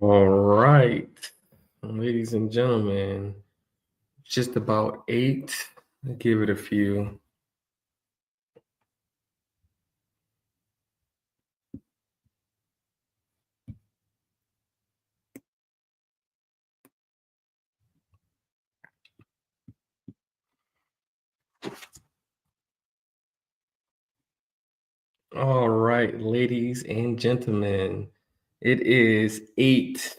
All right, ladies and gentlemen, just about eight. Give it a few. All right, ladies and gentlemen, it is 8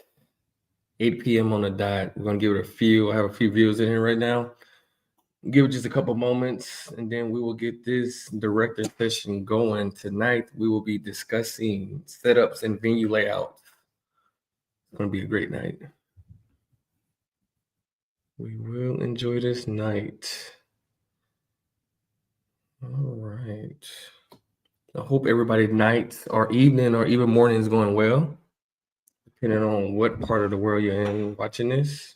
p.m. on the dot. We're gonna give it a few. I have a few viewers in here right now. Give it just a couple moments, and then we will get this director session going. Tonight, we will be discussing setups and venue layouts. It's gonna be a great night. We will enjoy this night. All right. I hope everybody night or evening or even morning is going well, depending on what part of the world you're in watching this.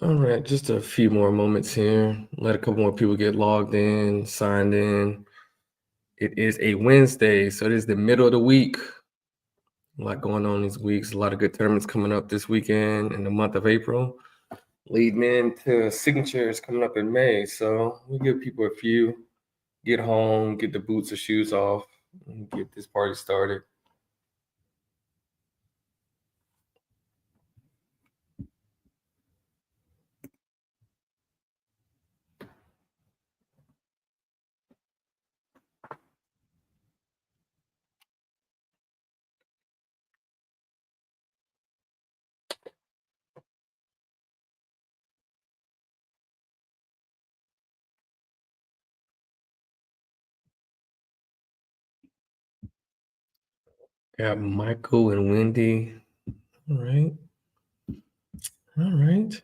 All right, just a few more moments here. Let a couple more people get logged in, signed in. It is a Wednesday, so it is the middle of the week. A lot going on these weeks. A lot of good tournaments coming up this weekend in the month of April, leading into signatures coming up in May. So we give people a few, get home, get the boots or shoes off, and get this party started. Got Michael and Wendy. All right. All right.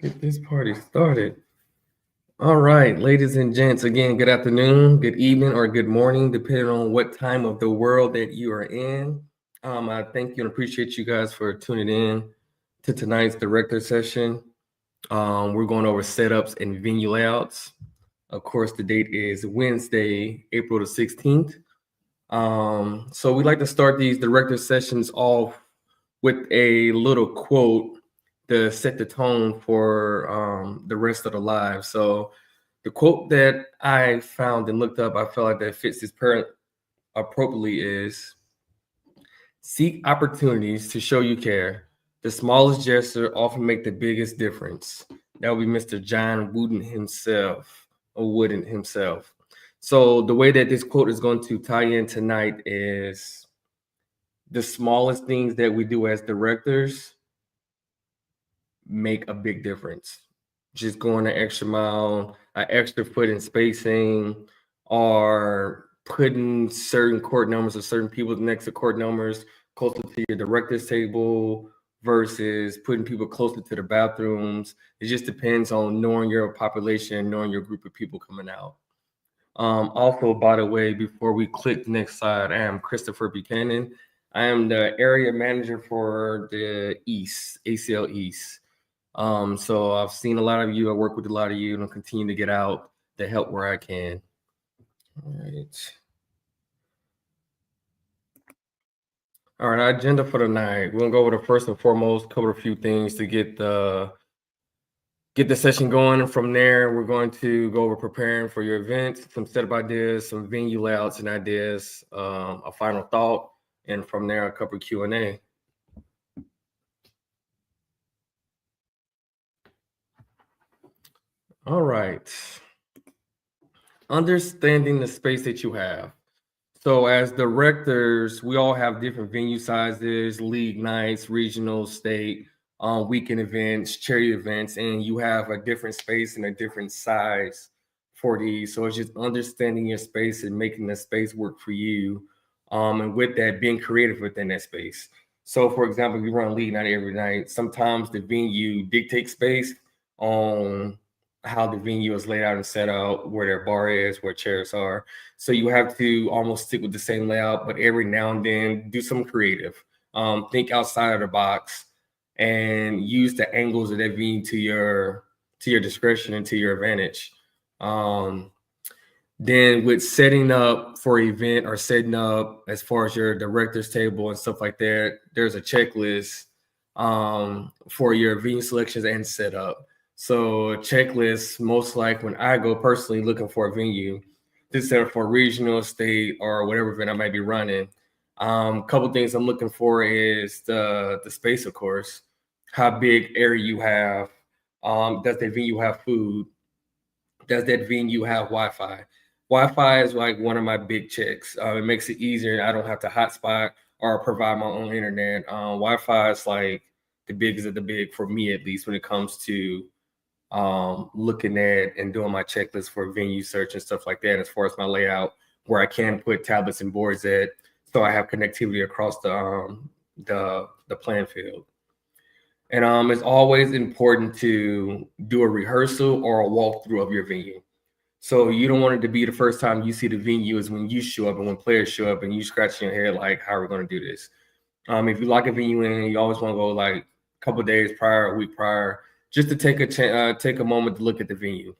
Get this party started. All right, ladies and gents, again, good afternoon, good evening, or good morning, depending on what time of the world that you are in. I thank you and appreciate you guys for tuning in to tonight's director session. We're going over setups and venue layouts. Of course, the date is Wednesday, April the 16th. So we like to start these director sessions off with a little quote to set the tone for the rest of the live. So the quote that I found and looked up, I felt like that fits this parent appropriately is seek opportunities to show you care. The smallest gesture often make the biggest difference. That would be Mr. John Wooden himself, or Wooden himself. So the way that this quote is going to tie in tonight is the smallest things that we do as directors make a big difference. Just going an extra mile, an extra foot in spacing, or putting certain court numbers or certain people next to court numbers closer to your director's table versus putting people closer to the bathrooms. It just depends on knowing your population, knowing your group of people coming out. Also, by the way, before we click the next slide, I am Christopher Buchanan. I am the area manager for the East, ACL East. So I've seen a lot of you, I work with a lot of you, and I'll continue to get out to help where I can. All right. All right, our agenda for tonight. We're gonna go over the first and foremost, cover a few things to get the session going. And from there, we're going to go over preparing for your event, some setup ideas, some venue layouts and ideas, a final thought, and from there, a couple Q&A. All right. Understanding the space that you have. So as directors, we all have different venue sizes, league nights, regional, state, weekend events, charity events, and you have a different space and a different size for these. So it's just understanding your space and making the space work for you. And with that, being creative within that space. So for example, we run league night every night. Sometimes the venue dictates space on how the venue is laid out and set out, where their bar is, where chairs are. So you have to almost stick with the same layout, but every now and then do some creative. Think outside of the box. and use the angles of that venue to your discretion and to your advantage. Then with setting up for an event or setting up as far as your director's table and stuff like that, there's a checklist for your venue selections and setup. So a checklist, most like when I go personally looking for a venue, this set up for regional, state, or whatever event I might be running. Couple things I'm looking for is the space, of course, how big area you have. Does that venue have food? Does that venue have Wi-Fi? Wi-Fi is like one of my big checks. It makes it easier. I don't have to hotspot or provide my own internet. Wi-Fi is like the biggest of the big for me, at least when it comes to looking at and doing my checklist for venue search and stuff like that. As far as my layout, where I can put tablets and boards at, so I have connectivity across the playing field. And it's always important to do a rehearsal or a walkthrough of your venue. So you don't want it to be the first time you see the venue is when you show up and when players show up and you scratch your head like, how are we going to do this? If you lock a venue in, you always want to go like a couple of days prior, a week prior, just to take a moment to look at the venue,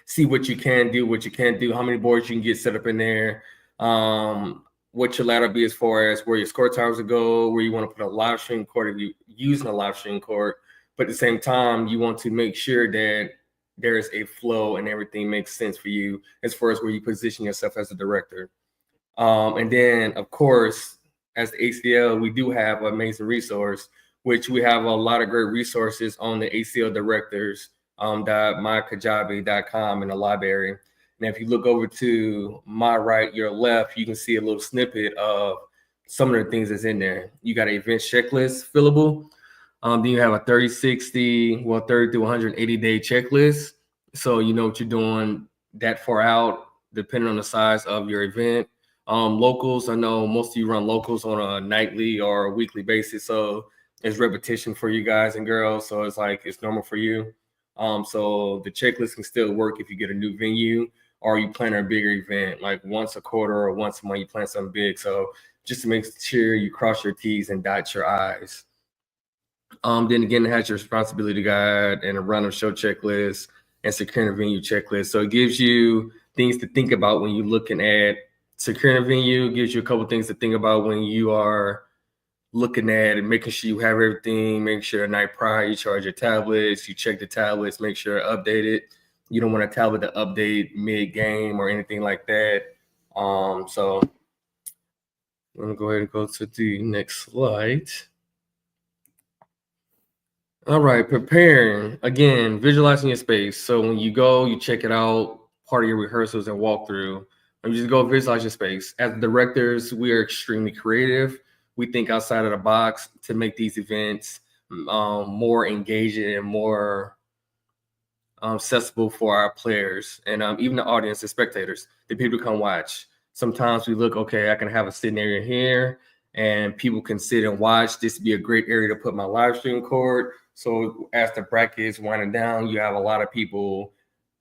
see what you can do, what you can't do, how many boards you can get set up in there, what your ladder be as far as where your score times will go, where you want to put a live stream court if you're using a live stream court. But at the same time, you want to make sure that there's a flow and everything makes sense for you as far as where you position yourself as a director. And then, of course, as the ACL, we do have an amazing resource, which we have a lot of great resources on the ACL directors .mykajabi.com in the library. And if you look over to my right, your left, you can see a little snippet of some of the things that's in there. You got an event checklist fillable. Then you have a 30, 60, 30 to 180 day checklist. So you know what you're doing that far out, depending on the size of your event. Locals, I know most of you run locals on a nightly or a weekly basis. So it's repetition for you guys and girls. So it's like it's normal for you. So the checklist can still work if you get a new venue or you plan a bigger event, like once a quarter or once a month, you plan something big. So just to make sure you cross your T's and dot your I's. Then again, it has your responsibility guide and a run of show checklist and securing a venue checklist. So it gives you things to think about when you're looking at securing a venue. It gives you a couple things to think about when you are looking at and making sure you have everything, making sure the night prior you charge your tablets, you check the tablets, make sure they're updated. You don't want a tablet to update mid-game or anything like that. So I'm gonna go ahead and go to the next slide. All right, preparing. Again, visualizing your space. So when you go, you check it out, part of your rehearsals and walkthrough. And you just go visualize your space. As directors, we are extremely creative. We think outside of the box to make these events more engaging and more accessible for our players and even the audience, the spectators, the people who come watch. Sometimes we look, okay, I can have a sitting area here and people can sit and watch. This would be a great area to put my live stream court. So as the bracket is winding down, you have a lot of people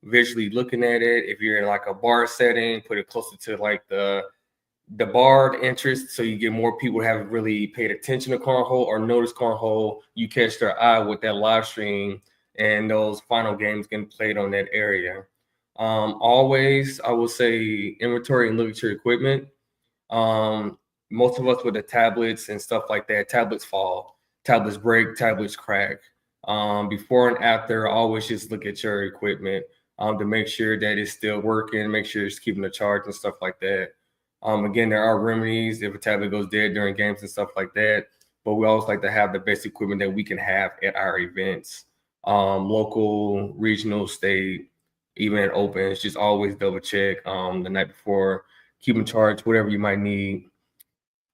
visually looking at it. If you're in like a bar setting, put it closer to like the barred interest, so you get more people who haven't really paid attention to cornhole or noticed cornhole. You catch their eye with that live stream, and those final games getting played on that area. Always, I will say inventory and look at your equipment. Most of us with the tablets and stuff like that, tablets fall, tablets break, tablets crack. Before and after, always just look at your equipment to make sure that it's still working, make sure it's keeping the charge and stuff like that. Again, there are remedies if a tablet goes dead during games and stuff like that, but we always like to have the best equipment that we can have at our events. Local, regional, state, even at opens, just always double check the night before, keep in charge, whatever you might need.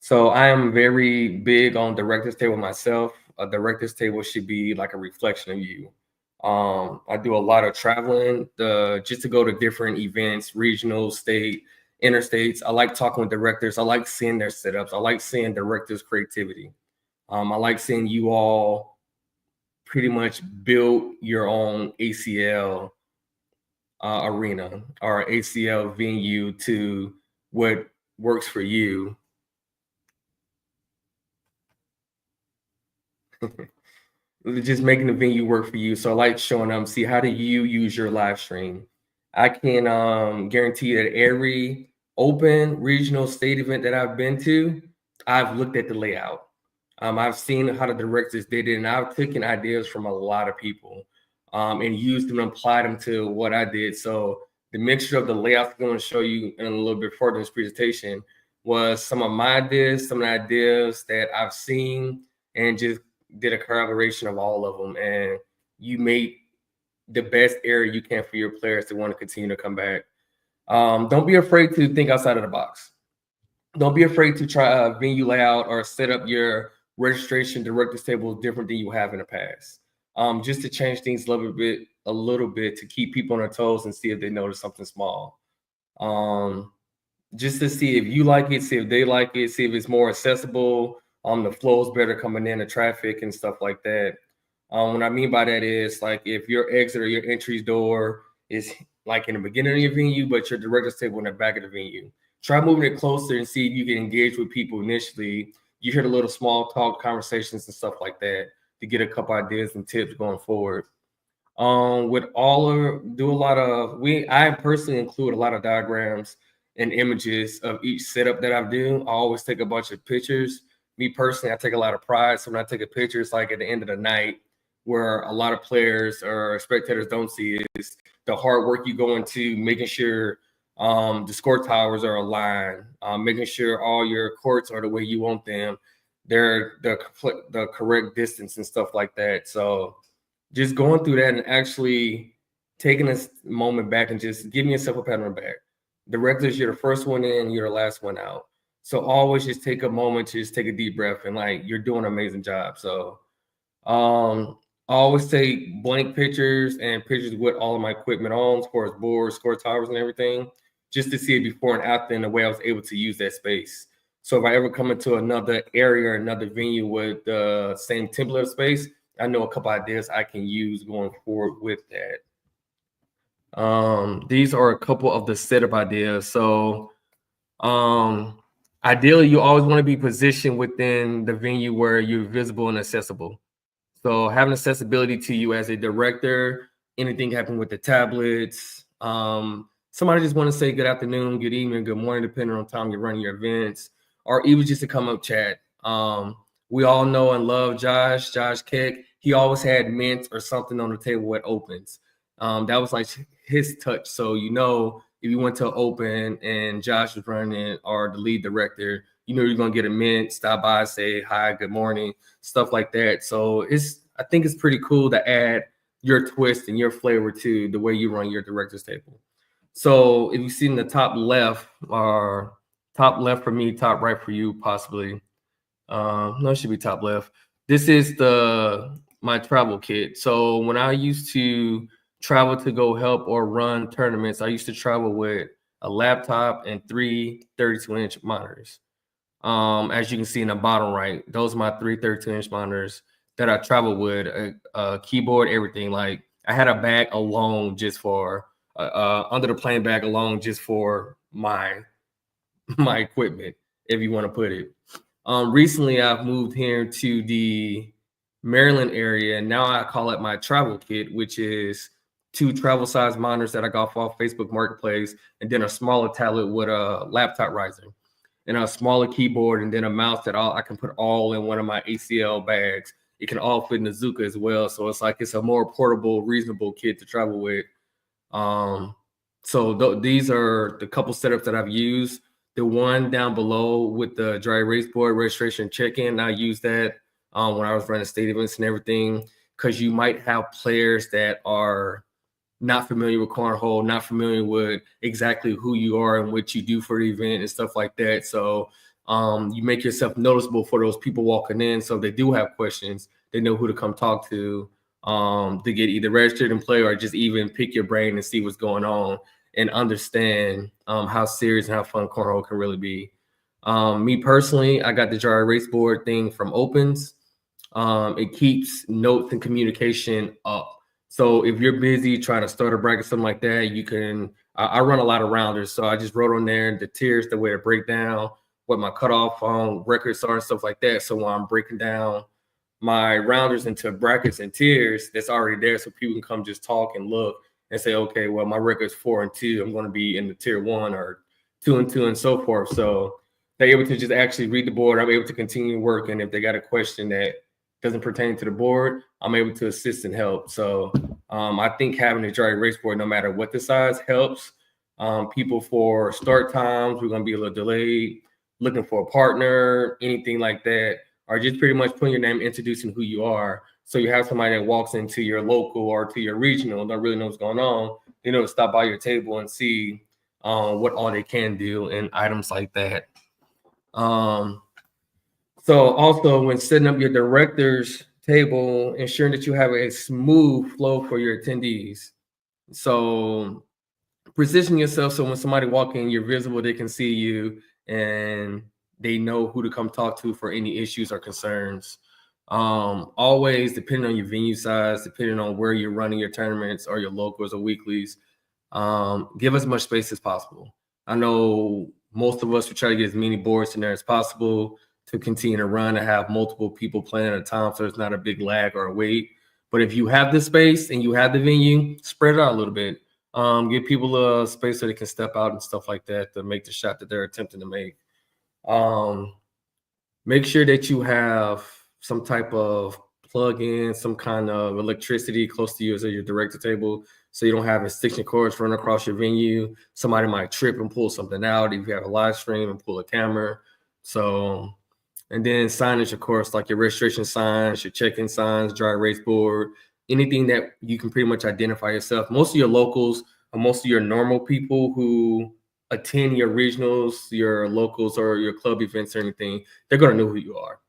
So I am very big on director's table myself. A director's table should be like a reflection of you. I do a lot of traveling just to go to different events, regional, state, interstates. I like talking with directors. I like seeing their setups. I like seeing directors' creativity. I like seeing you all pretty much build your own ACL arena or ACL venue to what works for you. just making the venue work for you. So I like showing them, see, how do you use your live stream? I can guarantee that every open regional state event that I've been to, I've looked at the layout. I've seen how the directors did it, and I've taken ideas from a lot of people and used them and applied them to what I did. So the mixture of the layouts I'm going to show you in a little bit further in this presentation was some of my ideas, some of the ideas that I've seen, and just did a collaboration of all of them. And you made the best area you can for your players to want to continue to come back. Don't be afraid to think outside of the box. Don't be afraid to try a venue layout or set up your registration directors table different than you have in the past. Just to change things a little bit to keep people on their toes and see if they notice something small. Just to see if you like it, see if they like it, see if it's more accessible. The flow's better coming in, the traffic and stuff like that. What I mean by that is, like, if your exit or your entry door is like in the beginning of your venue, but your director's table in the back of the venue, try moving it closer and see if you can engage with people initially. You hear the little small talk conversations and stuff like that to get a couple ideas and tips going forward. I personally include a lot of diagrams and images of each setup that I do. I always take a bunch of pictures. Me personally, I take a lot of pride. So when I take a picture, it's like at the end of the night, where a lot of players or spectators don't see is the hard work you go into making sure the score towers are aligned, making sure all your courts are the way you want them, they're the correct distance and stuff like that. So just going through that and actually taking this moment back and just giving yourself a pat on the back. Directors, you're the first one in, you're the last one out. So always just take a moment to just take a deep breath and, like, you're doing an amazing job. So I always take blank pictures and pictures with all of my equipment on, as far as boards, score towers, and everything, just to see it before and after and the way I was able to use that space. So if I ever come into another area or another venue with the same template of space, I know a couple ideas I can use going forward with that. These are a couple of the setup ideas. So ideally, you always want to be positioned within the venue where you're visible and accessible. So having accessibility to you as a director, anything happen with the tablets, somebody just want to say good afternoon, good evening, good morning, depending on time you're running your events, or even just to come up chat. We all know and love Josh Keck. He always had mint or something on the table at opens. That was like his touch. So, if you went to open and Josh was running or the lead director, you're going to get a mint, stop by, say hi, good morning, stuff like that. So I think it's pretty cool to add your twist and your flavor to the way you run your director's table. So if you see in the top left, or top left for me, top right for you, possibly. No, it should be top left. This is my travel kit. So when I used to travel to go help or run tournaments, I used to travel with a laptop and 3 32-inch monitors. As you can see in the bottom right, those are my 3 32-inch monitors that I travel with, a keyboard, everything. Like, I had a bag alone just for under the plane bag alone just for my equipment, if you want to put it. Recently, I've moved here to the Maryland area, and now I call it my travel kit, which is 2 travel size monitors that I got off Facebook Marketplace, and then a smaller tablet with a laptop riser, and a smaller keyboard, and then a mouse that I can put all in one of my ACL bags. It can all fit in the Zuka as well. So it's a more portable, reasonable kit to travel with. So these are the couple setups that I've used. The one down below with the dry erase board registration check-in, I used that when I was running state events and everything, because you might have players that are not familiar with cornhole, not familiar with exactly who you are and what you do for the event and stuff like that. So you make yourself noticeable for those people walking in. So if they do have questions, they know who to come talk to get either registered and play, or just even pick your brain and see what's going on and understand how serious and how fun cornhole can really be. Me personally, I got the dry erase board thing from Opens. It keeps notes and communication up. So if you're busy trying to start a bracket, something like that, you can. I run a lot of rounders, so I just wrote on there the tiers, the way to break down, what my cutoff records are and stuff like that. So when I'm breaking down my rounders into brackets and tiers that's already there, so people can come just talk and look and say, okay, well, my record's 4-2. I'm going to be in the tier 1 or 2-2 and so forth. So they're able to just actually read the board. I'm able to continue working. If they got a question that doesn't pertain to the board, I'm able to assist and help. So I think having a dry erase board, no matter what the size, helps. People for start times, we're going to be a little delayed, looking for a partner, anything like that, or just pretty much putting your name, introducing who you are. So you have somebody that walks into your local or to your regional, don't really know what's going on, they know to stop by your table and see what all they can do and items like that. So also when setting up your director's table, ensuring that you have a smooth flow for your attendees. So position yourself so when somebody walk in, you're visible, they can see you, and they know who to come talk to for any issues or concerns. Always, depending on your venue size, depending on where you're running your tournaments or your locals or weeklies, give as much space as possible. I know most of us would try to get as many boards in there as possible to continue to run and have multiple people playing at a time, so it's not a big lag or a wait. But if you have the space and you have the venue, spread it out a little bit. Give people a space so they can step out and stuff like that to make the shot that they're attempting to make. Make sure that you have some type of plug-in, some kind of electricity close to you as your director table, so you don't have extension cords running across your venue. Somebody might trip and pull something out if you have a live stream and pull a camera. So, and then signage, of course, like your registration signs, your check-in signs, dry erase board, anything that you can pretty much identify yourself. Most of your locals or most of your normal people who attend your regionals, your locals, or your club events or anything, they're going to know who you are.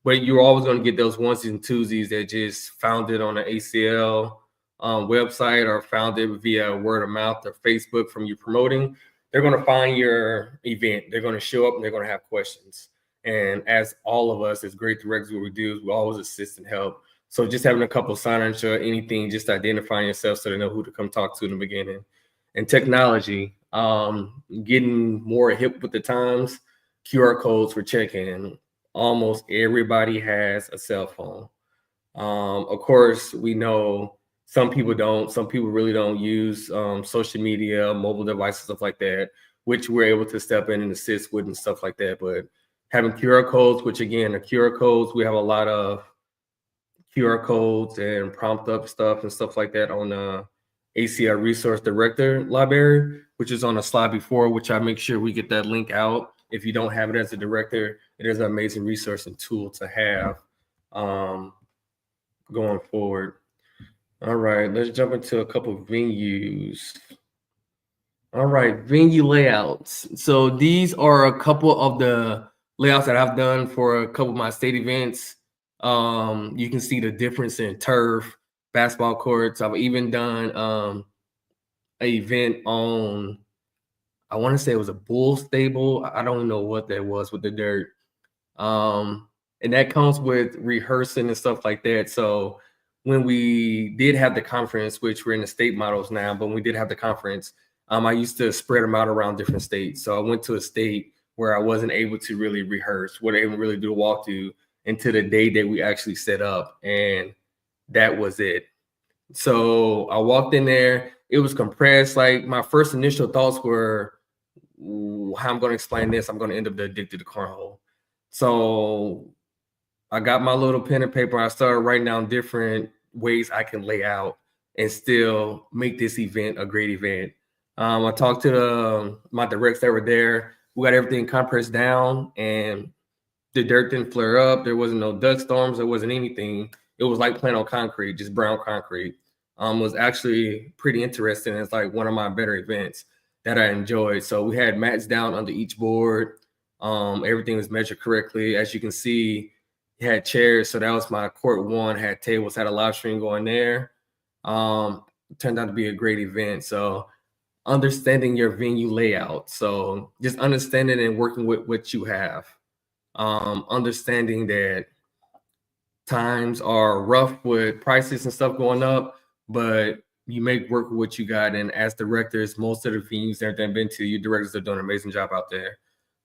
But you're always going to get those onesies and twosies that just found it on the ACL website or found it via word of mouth or Facebook from you promoting. They're going to find your event. They're going to show up and they're going to have questions. And as all of us, as great directors, what we do is we always assist and help. So just having a couple of signage or anything, just identifying yourself so they know who to come talk to in the beginning. And technology, getting more hip with the times, QR codes for check-in. Almost everybody has a cell phone. Of course, we know some people don't. Some people really don't use social media, mobile devices, stuff like that, which we're able to step in and assist with and stuff like that. But having QR codes, which again, the QR codes, we have a lot of QR codes and prompt up stuff and stuff like that on the ACL Resource Director library, which is on a slide before, which I make sure we get that link out. If you don't have it as a director, it is an amazing resource and tool to have going forward. All right, let's jump into a couple of venues. All right, venue layouts. So these are a couple of the layouts that I've done for a couple of my state events. You can see the difference in turf, basketball courts. I've even done an event on, I want to say it was a bull stable. I don't know what that was with the dirt. And that comes with rehearsing and stuff like that. So when we did have the conference, which we're in the state models now, but when we did have the conference, I used to spread them out around different states. So I went to a state where I wasn't able to really rehearse, wasn't able to really do a walkthrough until the day that we actually set up. And that was it. So I walked in there. It was compressed. Like my first initial thoughts were, how I'm going to explain this, I'm going to end up addicted to cornhole. So I got my little pen and paper. I started writing down different ways I can lay out and still make this event a great event. I talked to my directs that were there. We got everything compressed down and the dirt didn't flare up. There wasn't no dust storms. There wasn't anything. It was like playing on concrete, just brown concrete. It was actually pretty interesting. It's like one of my better events that I enjoyed. So we had mats down under each board. Everything was measured correctly. As you can see, it had chairs. So that was my court one, had tables, had a live stream going there. Turned out to be a great event. So understanding your venue layout. So just understanding and working with what you have. Understanding that times are rough with prices and stuff going up, but you make work with what you got. And as directors, most of the venues that I've been to, your directors are doing an amazing job out there.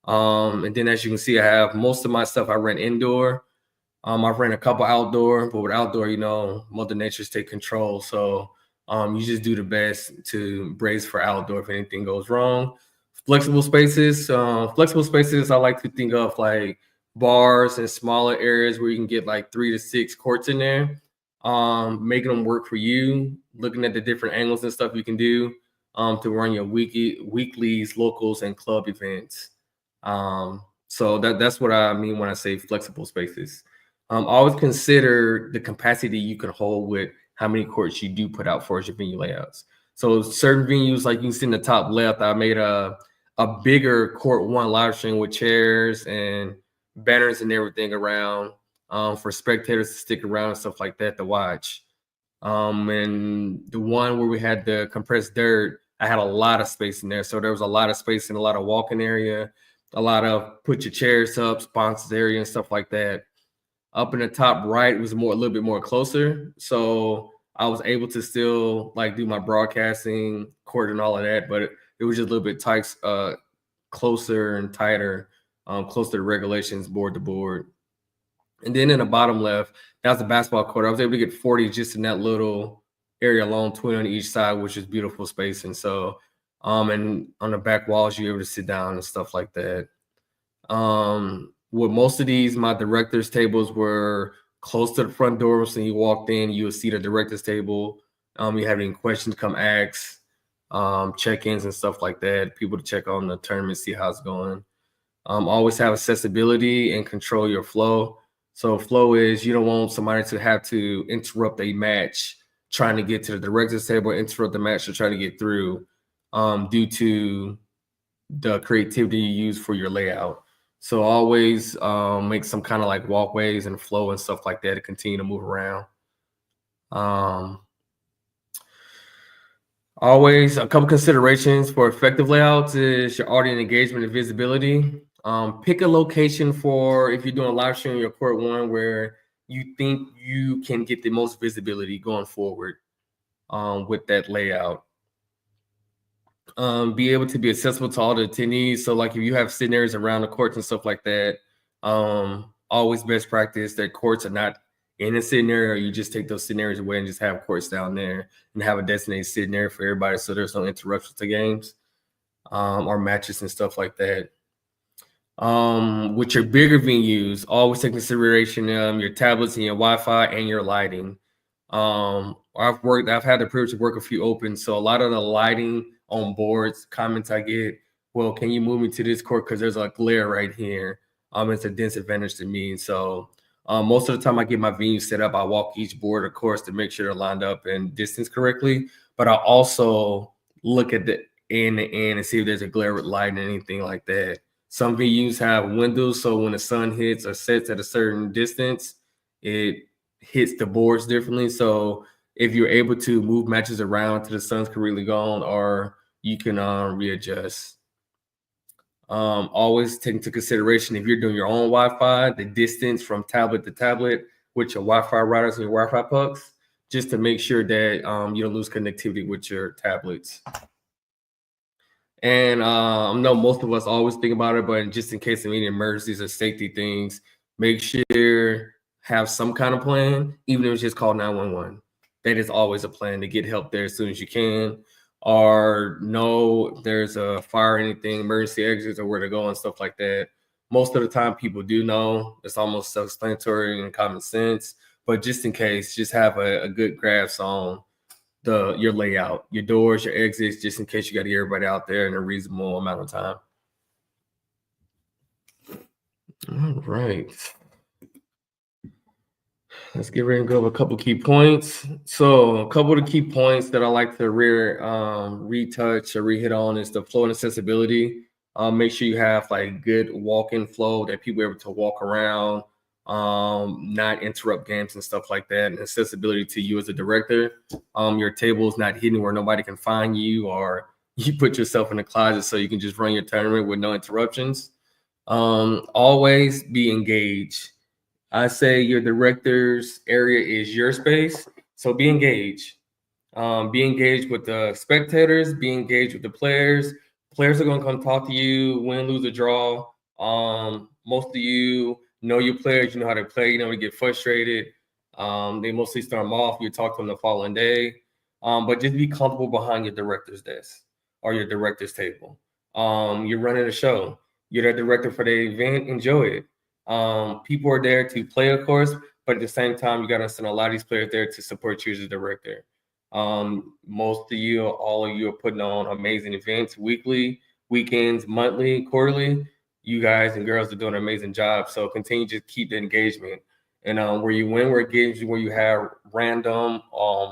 And then as you can see, I have most of my stuff I rent indoor. I've ran a couple outdoor, but with outdoor, Mother Nature's take control. So you just do the best to brace for outdoor if anything goes wrong. Flexible spaces. I like to think of like bars and smaller areas where you can get like 3 to 6 courts in there. Making them work for you, looking at the different angles and stuff you can do to run your weeklies, locals, and club events. So that's what I mean when I say flexible spaces. Always consider the capacity you can hold with how many courts you do put out for your venue layouts. So certain venues, like you can see in the top left, I made a bigger court one live stream with chairs and banners and everything around for spectators to stick around and stuff like that to watch. And the one where we had the compressed dirt, I had a lot of space in there. So there was a lot of space and a lot of walking area, a lot of put your chairs up, sponsors area and stuff like that. Up in the top right was a little bit more closer. So I was able to still like do my broadcasting, court and all of that, but it was just a little bit tight, closer and tighter, closer to regulations, board to board. And then in the bottom left, that was the basketball court. I was able to get 40 just in that little area alone, 20 on each side, which is beautiful space. And so, and on the back walls, you're able to sit down and stuff like that. With most of these, my directors' tables were close to the front door. So you walked in, you would see the director's table. You have any questions, come ask, check-ins and stuff like that. People to check on the tournament, see how it's going. Always have accessibility and control your flow. So flow is you don't want somebody to have to interrupt a match trying to get to the director's table, interrupt the match to try to get through due to the creativity you use for your layout. So always make some kind of like walkways and flow and stuff like that to continue to move around. Always a couple considerations for effective layouts is your audience engagement and visibility. Pick a location for if you're doing a live stream in your court one where you think you can get the most visibility going forward with that layout. Be able to be accessible to all the attendees. So like if you have sitting areas around the courts and stuff like that, always best practice that courts are not in a sitting area, or you just take those sitting areas away and just have courts down there and have a designated sitting area for everybody so there's no interruptions to games or matches and stuff like that. With your bigger venues, always take consideration your tablets and your Wi-Fi and your lighting. I've had the privilege to work a few open, so a lot of the lighting on boards, comments I get, well, can you move me to this court because there's a glare right here? It's a disadvantage to me. So most of the time I get my venue set up, I walk each board, of course, to make sure they're lined up and distance correctly. But I also look at the end to end and see if there's a glare with light and anything like that. Some venues have windows, so when the sun hits or sets at a certain distance, it hits the boards differently. So if you're able to move matches around to the sun's completely gone, or you can readjust. Always take into consideration if you're doing your own Wi-Fi, the distance from tablet to tablet with your Wi-Fi routers and your Wi-Fi pucks, just to make sure that you don't lose connectivity with your tablets. And I know most of us always think about it, but just in case of any emergencies or safety things, make sure have some kind of plan, even if it's just call 911. That is always a plan to get help there as soon as you can, or know there's a fire, anything, emergency exits, or where to go and stuff like that. Most of the time, people do know. It's almost self-explanatory and common sense. But just in case, just have a good grasp on your layout, your doors, your exits, just in case you got to get everybody out there in a reasonable amount of time. All right. Let's get ready and go over a couple key points. So a couple of the key points that I like to retouch or re-hit on is the flow and accessibility. Make sure you have like good walk-in flow that people are able to walk around, not interrupt games and stuff like that, and accessibility to you as a director. Your table is not hidden where nobody can find you, or you put yourself in the closet so you can just run your tournament with no interruptions. Always be engaged. I say your director's area is your space, so be engaged. Be engaged with the spectators, be engaged with the players. Players are going to come talk to you, win, lose, or draw. Most of you know your players, you know how to play, you know, to get frustrated. They mostly start them off. You talk to them the following day. But just be comfortable behind your director's desk or your director's table. You're running a show. You're the director for the event. Enjoy it. People are there to play, of course, but at the same time, you got to send a lot of these players there to support you as a director. Most of you, all of you, are putting on amazing events weekly, weekends, monthly, quarterly. You guys and girls are doing an amazing job. So continue to keep the engagement. And where you win, where it gives you, where you have random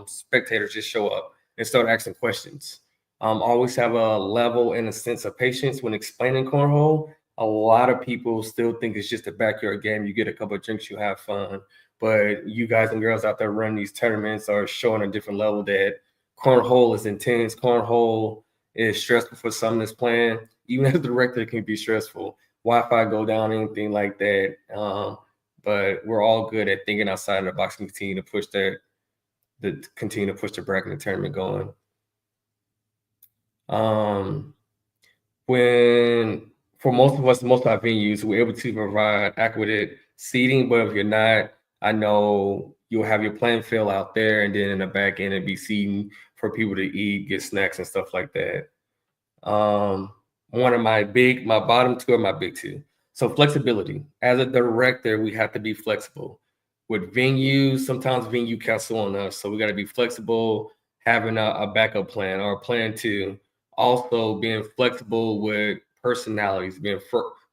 spectators just show up and start asking questions. Always have a level and a sense of patience when explaining cornhole. A lot of people still think it's just a backyard game. You get a couple of drinks, you have fun. But you guys and girls out there running these tournaments are showing a different level that cornhole is intense. Cornhole is stressful for some that's playing. Even as a director, it can be stressful. Wi-Fi go down, anything like that. But we're all good at thinking outside of the box and continue to push the bracket and the tournament going. When for most of us, most of our venues, we're able to provide adequate seating, but if you're not, I know you'll have your playing field out there, and then in the back end, it'd be seating for people to eat, get snacks and stuff like that. One of my bottom two are my big two. So flexibility. As a director, we have to be flexible. With venues, sometimes venue cancel on us, so we got to be flexible, having a backup plan or a plan two. Also, being flexible with personalities, being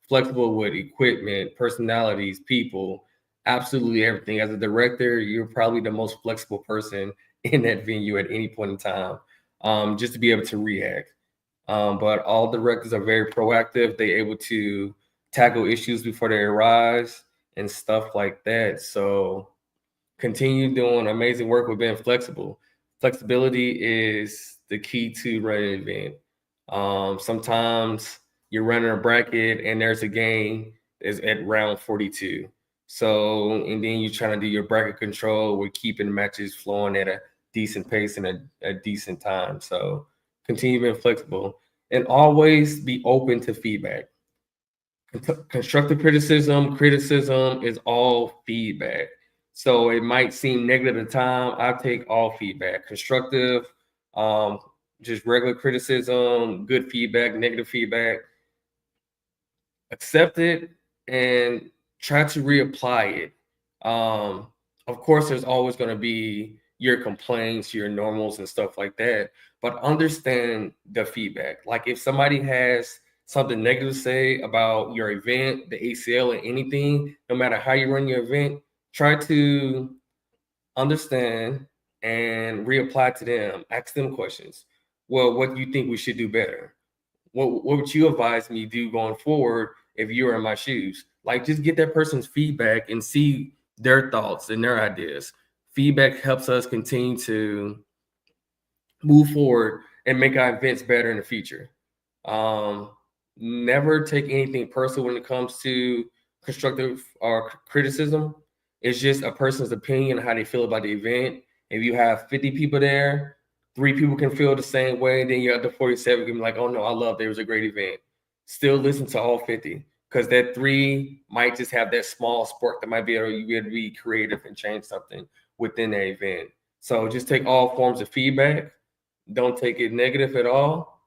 flexible with equipment, personalities, people, absolutely everything. As a director, you're probably the most flexible person in that venue at any point in time, just to be able to react. But all directors are very proactive. They're able to tackle issues before they arise and stuff like that. So continue doing amazing work with being flexible. Flexibility is the key to running an event. Sometimes you're running a bracket and there's a game is at round 42. So, and then you're trying to do your bracket control with keeping matches flowing at a decent pace and a decent time. So continue being flexible and always be open to feedback. Constructive criticism is all feedback. So it might seem negative at the time. I take all feedback. Constructive, just regular criticism, good feedback, negative feedback. Accept it and try to reapply it. Of course, there's always going to be your complaints, your normals, and stuff like that. But understand the feedback. Like if somebody has something negative to say about your event, the ACL, or anything, no matter how you run your event, try to understand and reapply to them. Ask them questions. Well, what do you think we should do better? What would you advise me do going forward if you were in my shoes? Like just get that person's feedback and see their thoughts and their ideas. Feedback helps us continue to move forward and make our events better in the future. Never take anything personal when it comes to constructive or criticism. It's just a person's opinion, how they feel about the event. If you have 50 people there, 3 people can feel the same way, then your other 47 can be like, oh no, I love it. It was a great event. Still listen to all 50 because that 3 might just have that small spark that might be able to be creative and change something within the event. So just take all forms of feedback. Don't take it negative at all.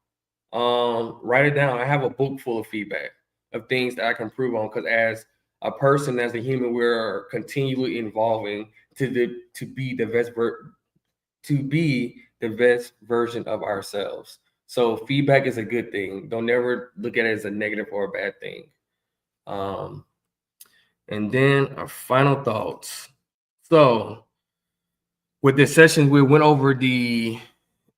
Write it down. I have a book full of feedback of things that I can improve on because as a person, as a human, we're continually evolving to be the best version of ourselves. So feedback is a good thing. Don't never look at it as a negative or a bad thing. And then our final thoughts. So with this session, we went over the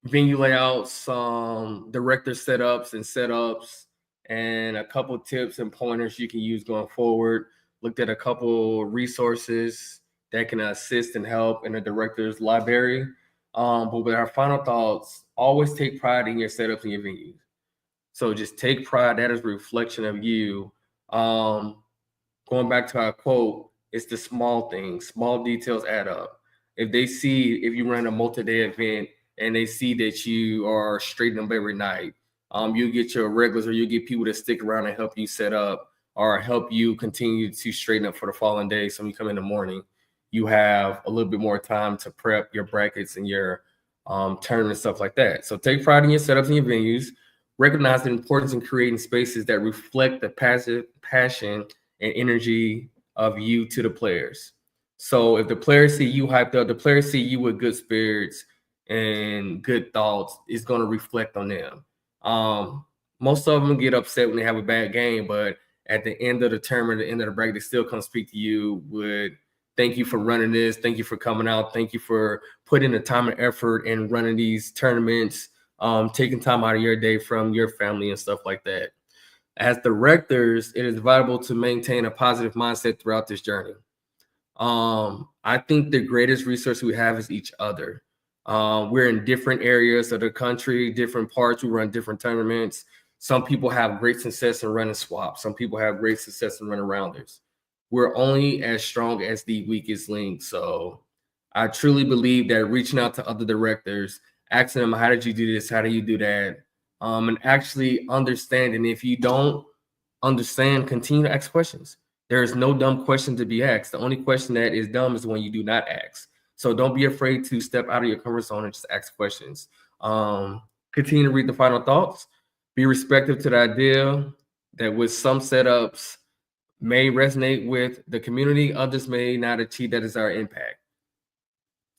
venue layouts, director setups, and a couple tips and pointers you can use going forward. Looked at a couple resources that can assist and help in the director's library. But with our final thoughts, always take pride in your setups and your venues. So just take pride. That is a reflection of you. Going back to our quote, it's the small things. Small details add up. If you run a multi-day event and they see that you are straightening up every night, you get your regulars or you get people to stick around and help you set up. or help you continue to straighten up for the following day. So when you come in the morning, you have a little bit more time to prep your brackets and your tournament and stuff like that. So take pride in your setups and your venues. Recognize the importance in creating spaces that reflect the passion and energy of you to the players. So if the players see you hyped up, the players see you with good spirits and good thoughts, it's going to reflect on them. Most of them get upset when they have a bad game, but at the end of the tournament, at the end of the break, they still come speak to you with thank you for running this, thank you for coming out, thank you for putting the time and effort and running these tournaments, taking time out of your day from your family and stuff like that. As directors, it is vital to maintain a positive mindset throughout this journey. I think the greatest resource we have is each other. We're in different areas of the country, different parts. We run different tournaments. Some people have great success in running swaps. Some people have great success in running rounders. We're only as strong as the weakest link. So I truly believe that reaching out to other directors, asking them, how did you do this? How do you do that? And actually understanding. If you don't understand, continue to ask questions. There is no dumb question to be asked. The only question that is dumb is when you do not ask. So don't be afraid to step out of your comfort zone and just ask questions. Continue to read the final thoughts. Be respectful to the idea that with some setups may resonate with the community, others may not achieve that desired impact.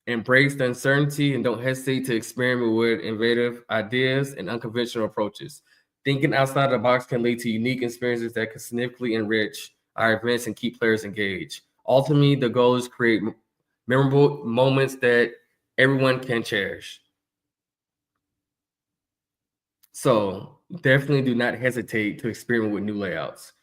Embrace the uncertainty and don't hesitate to experiment with innovative ideas and unconventional approaches. Thinking outside the box can lead to unique experiences that can significantly enrich our events and keep players engaged. Ultimately, the goal is to create memorable moments that everyone can cherish. So definitely do not hesitate to experiment with new layouts.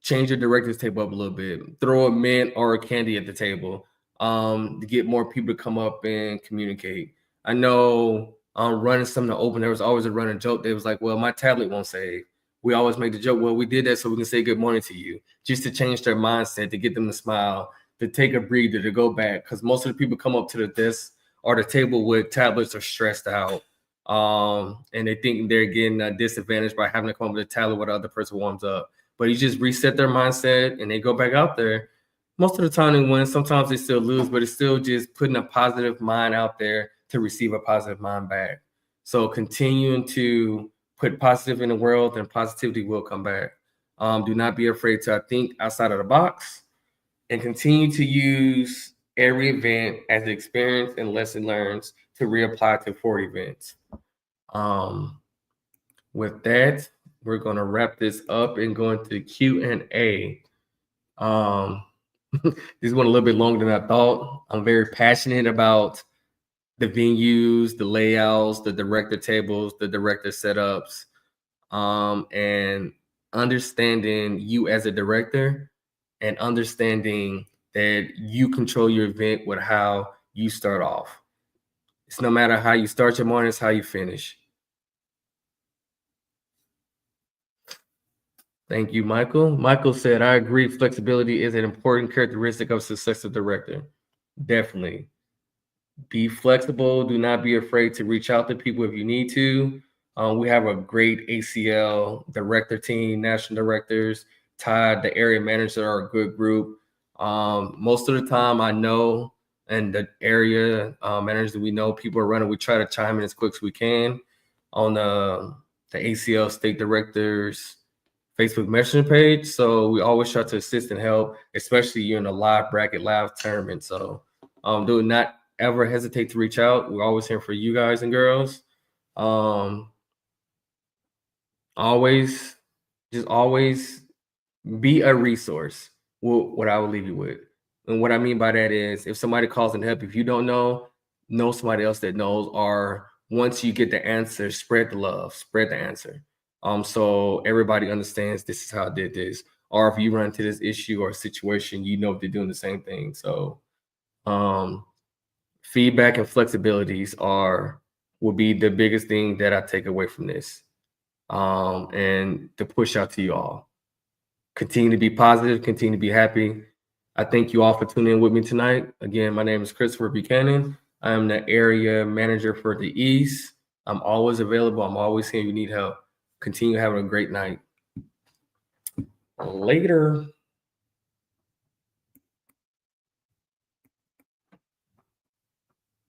Change your director's table up a little bit. Throw a mint or a candy at the table to get more people to come up and communicate. I know running some of the open, there was always a running joke. They was like, well, my tablet won't save. We always make the joke, well, we did that so we can say good morning to you, just to change their mindset, to get them to smile, to take a breather, to go back. Because most of the people come up to the desk or the table with tablets are stressed out. And they think they're getting a disadvantage by having to come up with a tablet while the other person warms up. But you just reset their mindset and they go back out there. Most of the time they win. Sometimes they still lose, but it's still just putting a positive mind out there to receive a positive mind back. So continuing to put positive in the world and positivity will come back. Do not be afraid to think outside of the box and continue to use every event as an experience and lesson learned to reapply to 4 events. With that, we're going to wrap this up and go into Q&A. This went a little bit longer than I thought. I'm very passionate about the venues, the layouts, the director tables, the director setups, and understanding you as a director and understanding that you control your event with how you start off. It's no matter how you start your morning, it's how you finish. Thank you, Michael. Michael said, I agree, flexibility is an important characteristic of a successful director. Definitely. Be flexible. Do not be afraid to reach out to people if you need to. We have a great ACL director team, national directors. Todd, the area manager, are a good group. Most of the time, I know, and the area managers that we know, people are running, we try to chime in as quick as we can on the ACL state directors Facebook Messenger page. So we always try to assist and help, especially you're in a live bracket, live tournament. So do not ever hesitate to reach out. We're always here for you guys and girls. Always be a resource. What I will leave you with. And what I mean by that is if somebody calls and help, if you don't know somebody else that knows, or once you get the answer, spread the love, spread the answer. So everybody understands this is how I did this. Or if you run into this issue or situation, you know they're doing the same thing. So feedback and flexibilities will be the biggest thing that I take away from this. And to push out to you all. Continue to be positive, continue to be happy. I thank you all for tuning in with me tonight. Again, my name is Christopher Buchanan. I am the area manager for the East. I'm always available. I'm always here if you need help. Continue having a great night. Later.